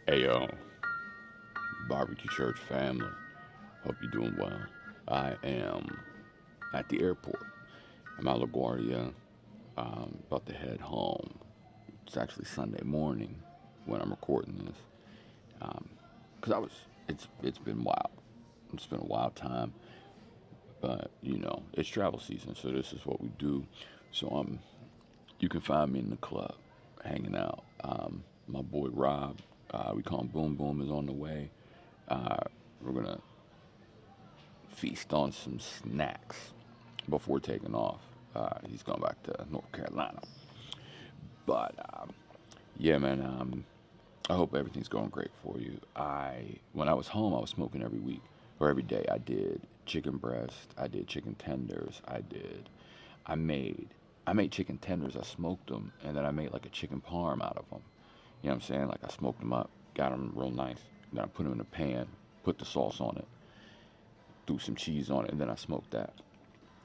Hey yo, Barbecue Church family. Hope you're doing well. I am at the airport. I'm at LaGuardia. About to head home. It's actually Sunday morning when I'm recording this. Cause I was. It's been wild. It's been a wild time, but it's travel season, so this is what we do. So you can find me in the club, hanging out. My boy Rob, we call him Boom Boom, is on the way. Uh, we're gonna feast on some snacks before taking off. He's going back to North Carolina. But yeah, man, I hope everything's going great for you. When I was home, I was smoking every week or every day. I did chicken breast, I did chicken tenders, I made, I made chicken tenders. I smoked them, and then I made like a chicken parm out of them. You know what I'm saying? Like I smoked them up, got them real nice. Then I put them in a pan, put the sauce on it, threw some cheese on it, and then I smoked that.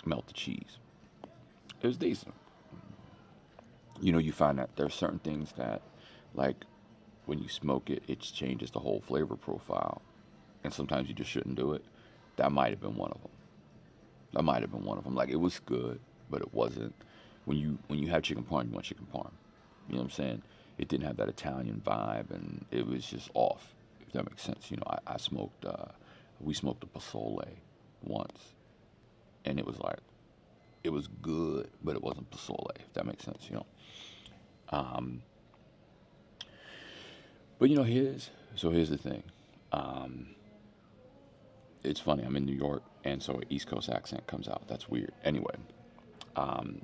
Melt the cheese. It was decent. You find that there's certain things that, like, when you smoke it, it changes the whole flavor profile, and sometimes you just shouldn't do it. That might have been one of them. That might have been one of them. Like it was good, but it wasn't. When you have chicken parm, you want chicken parm. You know what I'm saying? It didn't have that Italian vibe, and it was just off. If that makes sense. I smoked. We smoked a pozole once, and it was like it was good, but it wasn't pozole. If that makes sense. Um, but here's the thing. Um, it's funny. I'm in New York, and so an East Coast accent comes out. That's weird. Anyway, um,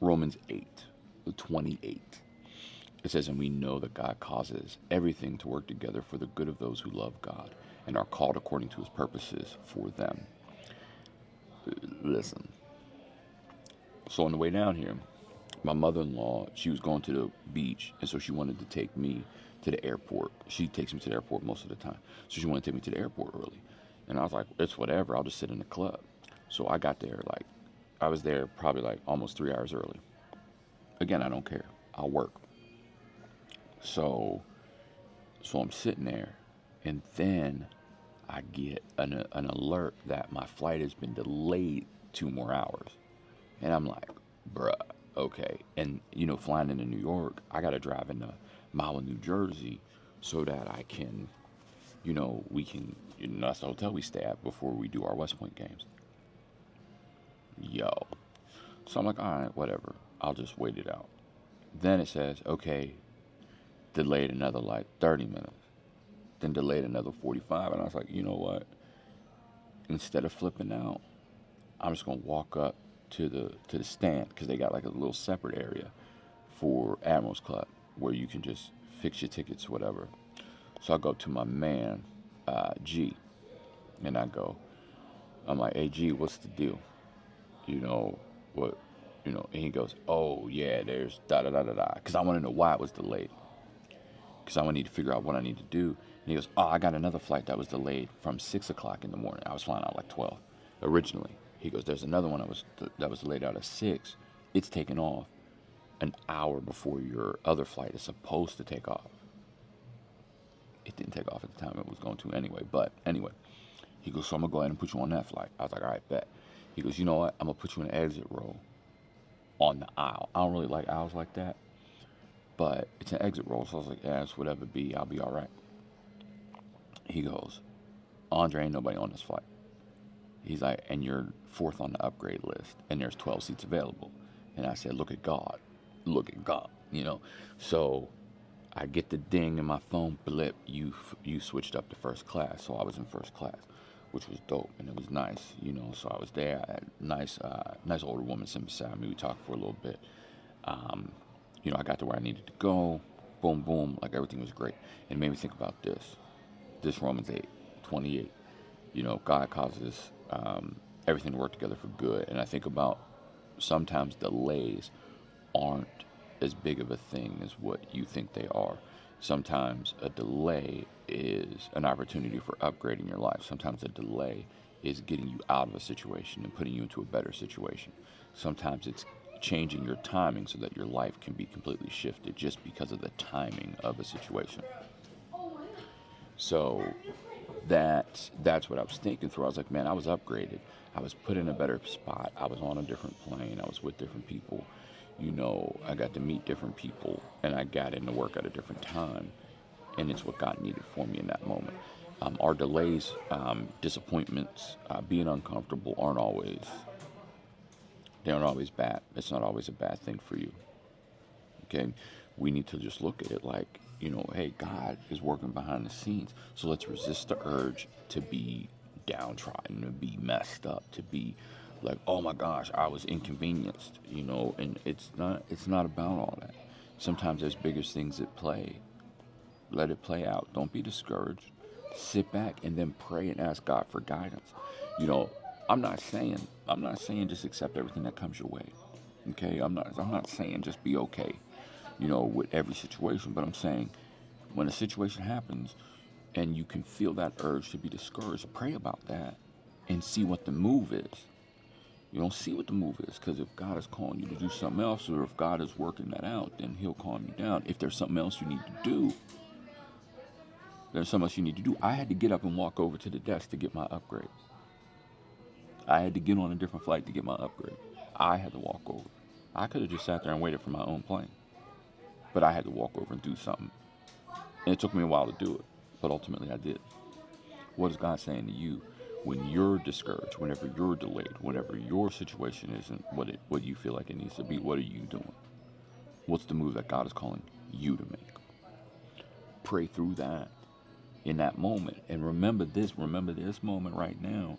Romans 8:28. It says, "And we know that God causes everything to work together for the good of those who love God and are called according to His purposes for them." Listen. So on the way down here, my mother-in-law, she was going to the beach, and so she wanted to take me to the airport. She takes me to the airport most of the time, so she wanted to take me to the airport early, and I was like, it's whatever, I'll just sit in the club. So I got there like, I was there probably like almost 3 hours early. Again, I don't care, I'll work. So so I'm sitting there, and then I get an alert that my flight has been delayed 2 more hours. And I'm like, bruh, okay. And, flying into New York, I got to drive into Mahwah, New Jersey, so that I can, we can, that's the hotel we stay at before we do our West Point games. Yo. So I'm like, all right, whatever. I'll just wait it out. Then it says, okay, delayed another like 30 minutes. Then delayed another 45. And I was like, you know what? Instead of flipping out, I'm just gonna walk up to the stand because they got like a little separate area for Admirals Club where you can just fix your tickets, whatever. So I go to my man, G, and I'm like, hey G, what's the deal? You know what? And he goes, oh yeah, there's da da da da da, because I want to know why it was delayed, because I need to figure out what I need to do. And he goes, oh, I got another flight that was delayed from 6 o'clock in the morning. I was flying out like 12 originally. He goes, there's another one that was delayed out at 6. It's taken off an hour before your other flight is supposed to take off. It didn't take off at the time it was going to anyway. But anyway, he goes, so I'm gonna go ahead and put you on that flight. I was like, all right, bet. He goes, you know what? I'm gonna put you in an exit row on the aisle. I don't really like aisles like that, but it's an exit roll. So I was like, yeah, it's whatever be. I'll be all right. He goes, Andre, ain't nobody on this flight. He's like, and you're fourth on the upgrade list, and there's 12 seats available. And I said, look at God, look at God. So I get the ding in my phone, blip. You switched up to first class, so I was in first class, which was dope, and it was nice. So I was there. I had nice older woman sitting beside me. We talked for a little bit. Um, I got to where I needed to go. Boom, boom, like everything was great. And it made me think about this Romans 8:28. God causes everything to work together for good. And I think about sometimes delays aren't as big of a thing as what you think they are. Sometimes a delay is an opportunity for upgrading your life. Sometimes a delay is getting you out of a situation and putting you into a better situation. Sometimes it's changing your timing so that your life can be completely shifted just because of the timing of a situation. So that's what I was thinking through. I was like, man, I was upgraded. I was put in a better spot. I was on a different plane. I was with different people. I got to meet different people, and I got into work at a different time, and it's what God needed for me in that moment. Our delays, disappointments, being uncomfortable they aren't always bad. It's not always a bad thing for you. Okay, we need to just look at it like, hey, God is working behind the scenes. So let's resist the urge to be downtrodden, to be messed up, to be like, oh my gosh, I was inconvenienced, and it's not about all that. Sometimes there's bigger things at play. Let it play out. Don't be discouraged. Sit back and then pray and ask God for guidance. You know, I'm not saying just accept everything that comes your way. Okay? I'm not saying just be okay, with every situation, but I'm saying when a situation happens and you can feel that urge to be discouraged, pray about that and see what the move is. You don't see what the move is, because if God is calling you to do something else, or if God is working that out, then He'll calm you down. If there's something else you need to do, there's so much you need to do. I had to get up and walk over to the desk to get my upgrade. I had to get on a different flight to get my upgrade. I had to walk over. I could have just sat there and waited for my own plane, but I had to walk over and do something. And it took me a while to do it, but ultimately I did. What is God saying to you when you're discouraged, whenever you're delayed, whenever your situation isn't what you feel like it needs to be? What are you doing? What's the move that God is calling you to make? Pray through that in that moment, and remember this moment right now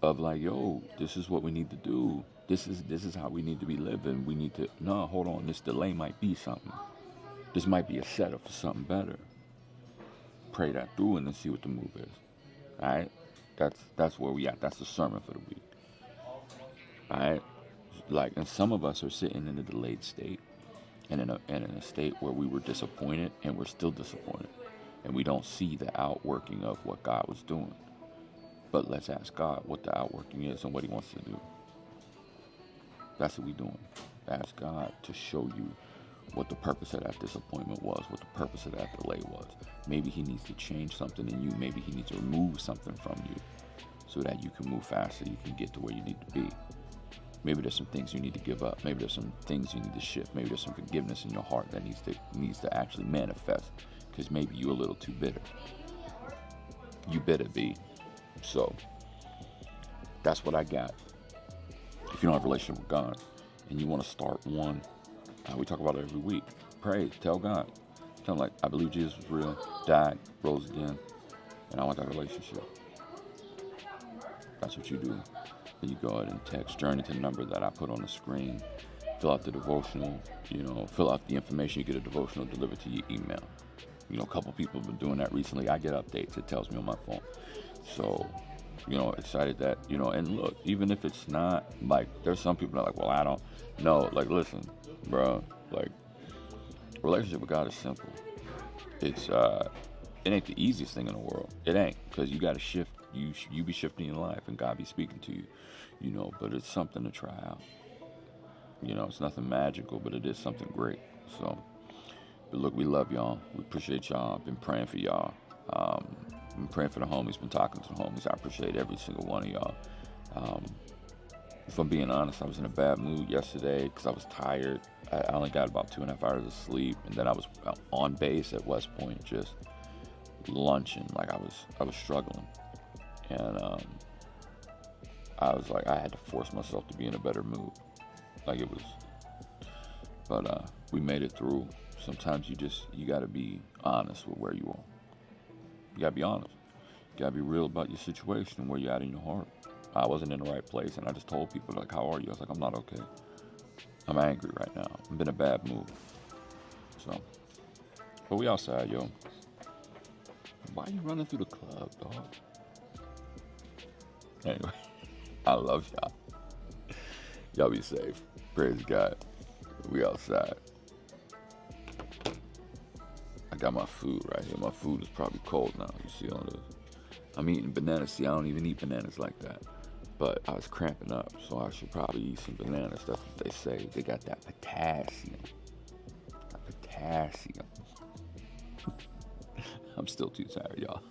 of like, yo, this is what we need to do. This is how we need to be living. We need to, no, hold on, this delay might be something. This might be a setup for something better. Pray that through and then see what the move is. All right, that's where we at. That's the sermon for the week. All right, and some of us are sitting in a delayed state, and in a state where we were disappointed, and we're still disappointed, and we don't see the outworking of what God was doing. But let's ask God what the outworking is and what He wants to do. That's what we're doing. Ask God to show you what the purpose of that disappointment was, what the purpose of that delay was. Maybe He needs to change something in you. Maybe He needs to remove something from you so that you can move faster, you can get to where you need to be. Maybe there's some things you need to give up. Maybe there's some things you need to shift. Maybe there's some forgiveness in your heart that needs to actually manifest, because maybe you're a little too bitter. You better be. So that's what I got. If you don't have a relationship with God and you want to start one, we talk about it every week. Pray, tell God. Tell Him, like, I believe Jesus was real, died, rose again, and I want that relationship. That's what you do. Then you go ahead and text Journey to the number that I put on the screen. Fill out the devotional, fill out the information. You get a devotional delivered to your email. A couple people have been doing that recently. I get updates. It tells me on my phone. So, excited that, and look, even if it's not, like, there's some people that are like, well, I don't know. Like, listen, bro, like, relationship with God is simple. It's, it ain't the easiest thing in the world. It ain't, because you got to shift. You be shifting your life and God be speaking to you, but it's something to try out. It's nothing magical, but it is something great. So, but look, we love y'all. We appreciate y'all. Been praying for y'all. Been praying for the homies. Been talking to the homies. I appreciate every single one of y'all. If I'm being honest, I was in a bad mood yesterday because I was tired. I only got about 2.5 hours of sleep, and then I was on base at West Point, just lunching. Like, I was struggling, and I was like, I had to force myself to be in a better mood. Like, it was, but we made it through. Sometimes you gotta be honest with where you are. You gotta be honest. You gotta be real about your situation and where you're at in your heart. I wasn't in the right place, and I just told people, like, how are you? I was like, I'm not okay. I'm angry right now. I'm in a bad mood. So, but we outside, yo. Why are you running through the club, dog? Anyway, I love y'all. Y'all be safe. Praise God. We outside. I got my food right here. My food is probably cold now. You see all this? I'm eating bananas. See, I don't even eat bananas like that. But I was cramping up, so I should probably eat some bananas. That's what they say. They got that potassium. That potassium. I'm still too tired, y'all.